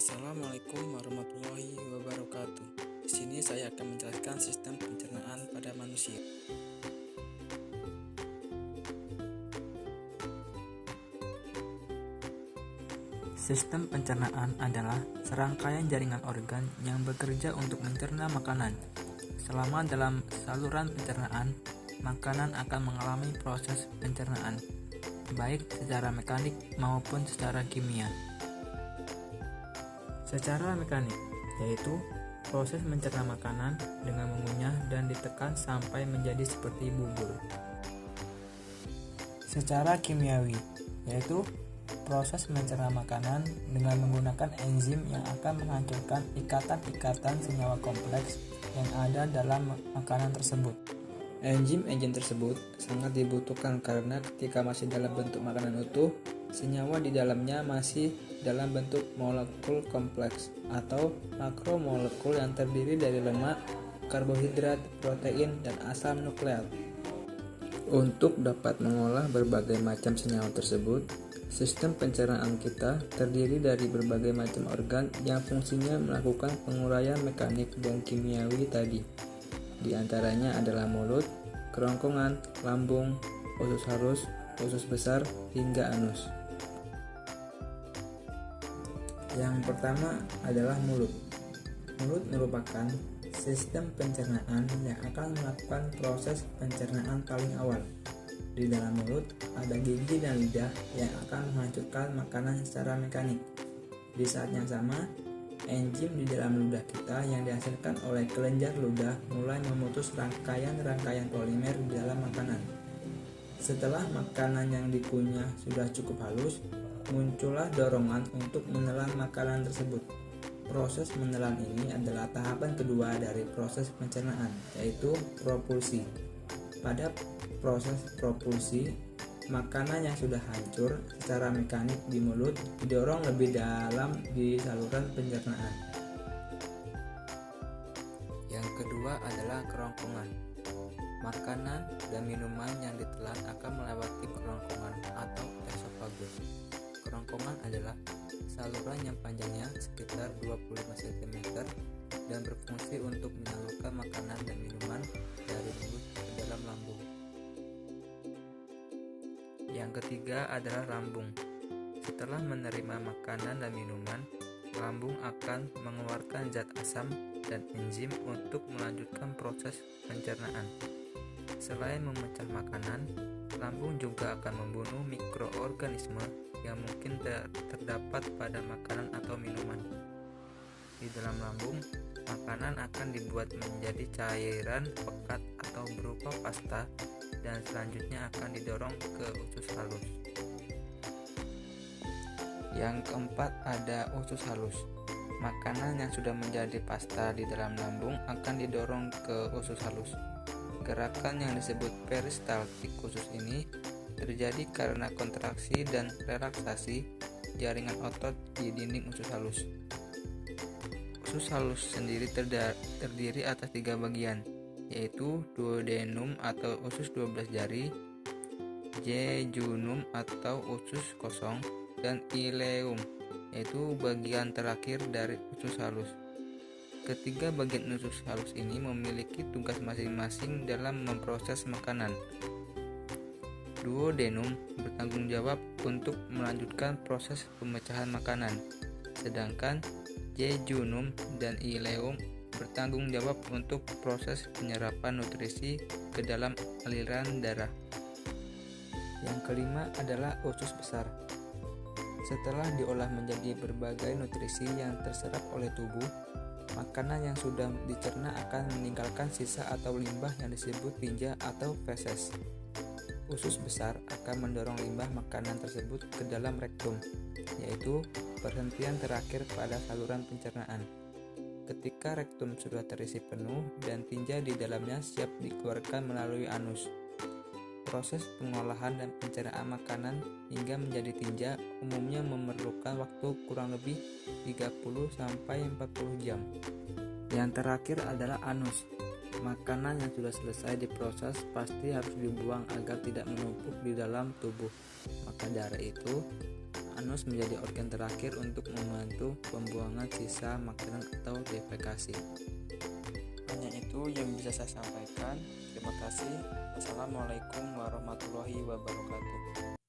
Assalamualaikum warahmatullahi wabarakatuh. Di sini saya akan menjelaskan sistem pencernaan pada manusia. Sistem pencernaan adalah serangkaian jaringan organ yang bekerja untuk mencerna makanan. Selama dalam saluran pencernaan, makanan akan mengalami proses pencernaan, baik secara mekanik maupun secara kimia. Secara mekanik, yaitu proses mencerna makanan dengan mengunyah dan ditekan sampai menjadi seperti bubur. Secara kimiawi, yaitu proses mencerna makanan dengan menggunakan enzim yang akan menghancurkan ikatan-ikatan senyawa kompleks yang ada dalam makanan tersebut. Enzim-enzim tersebut sangat dibutuhkan karena ketika masih dalam bentuk makanan utuh, senyawa di dalamnya masih dalam bentuk molekul kompleks atau makromolekul yang terdiri dari lemak, karbohidrat, protein, dan asam nukleat. Untuk dapat mengolah berbagai macam senyawa tersebut, sistem pencernaan kita terdiri dari berbagai macam organ yang fungsinya melakukan penguraian mekanik dan kimiawi tadi. Di antaranya adalah mulut, kerongkongan, lambung, usus halus, usus besar, hingga anus. Yang pertama adalah mulut. Mulut merupakan sistem pencernaan yang akan melakukan proses pencernaan paling awal. Di dalam mulut ada gigi dan lidah yang akan menghancurkan makanan secara mekanik. Di saat yang sama, enzim di dalam ludah kita yang dihasilkan oleh kelenjar ludah mulai memutus rangkaian-rangkaian polimer di dalam makanan. Setelah makanan yang dikunyah sudah cukup halus, muncullah dorongan untuk menelan makanan tersebut. Proses menelan ini adalah tahapan kedua dari proses pencernaan, yaitu propulsi. Pada proses propulsi, makanan yang sudah hancur secara mekanik di mulut didorong lebih dalam di saluran pencernaan. Yang kedua adalah kerongkongan. Makanan dan minuman yang ditelan akan melewati kerongkongan atau esofagus. Kerongkongan adalah saluran yang panjangnya sekitar 25 cm dan berfungsi untuk menyalurkan makanan dan minuman dari mulut ke dalam lambung. Yang ketiga adalah lambung. Setelah menerima makanan dan minuman, lambung akan mengeluarkan zat asam dan enzim untuk melanjutkan proses pencernaan. Selain memecah makanan, lambung juga akan membunuh mikroorganisme yang mungkin terdapat pada makanan atau minuman. Di dalam lambung, makanan akan dibuat menjadi cairan pekat atau berupa pasta dan selanjutnya akan didorong ke usus halus. Yang keempat ada usus halus. Makanan yang sudah menjadi pasta di dalam lambung akan didorong ke usus halus. Gerakan yang disebut peristaltik usus ini terjadi karena kontraksi dan relaksasi jaringan otot di dinding usus halus. Usus halus sendiri terdiri atas 3 bagian, yaitu duodenum atau usus 12 jari, jejunum atau usus kosong, dan ileum, yaitu bagian terakhir dari usus halus. Ketiga bagian usus halus ini memiliki tugas masing-masing dalam memproses makanan. Duodenum bertanggung jawab untuk melanjutkan proses pemecahan makanan, sedangkan jejunum dan ileum bertanggung jawab untuk proses penyerapan nutrisi ke dalam aliran darah. Yang kelima adalah usus besar. Setelah diolah menjadi berbagai nutrisi yang terserap oleh tubuh, makanan yang sudah dicerna akan meninggalkan sisa atau limbah yang disebut tinja atau feses. Usus besar akan mendorong limbah makanan tersebut ke dalam rektum, yaitu perhentian terakhir pada saluran pencernaan. Ketika rektum sudah terisi penuh dan tinja di dalamnya siap dikeluarkan melalui anus. Proses pengolahan dan pencernaan makanan hingga menjadi tinja umumnya memerlukan waktu kurang lebih 30-40 jam. Yang terakhir adalah anus. Makanan yang sudah selesai diproses pasti harus dibuang agar tidak menumpuk di dalam tubuh. Maka dari itu, Anus menjadi organ terakhir untuk membantu pembuangan sisa makanan atau defekasi. Hanya itu yang bisa saya sampaikan. Terima kasih. Wassalamualaikum warahmatullahi wabarakatuh.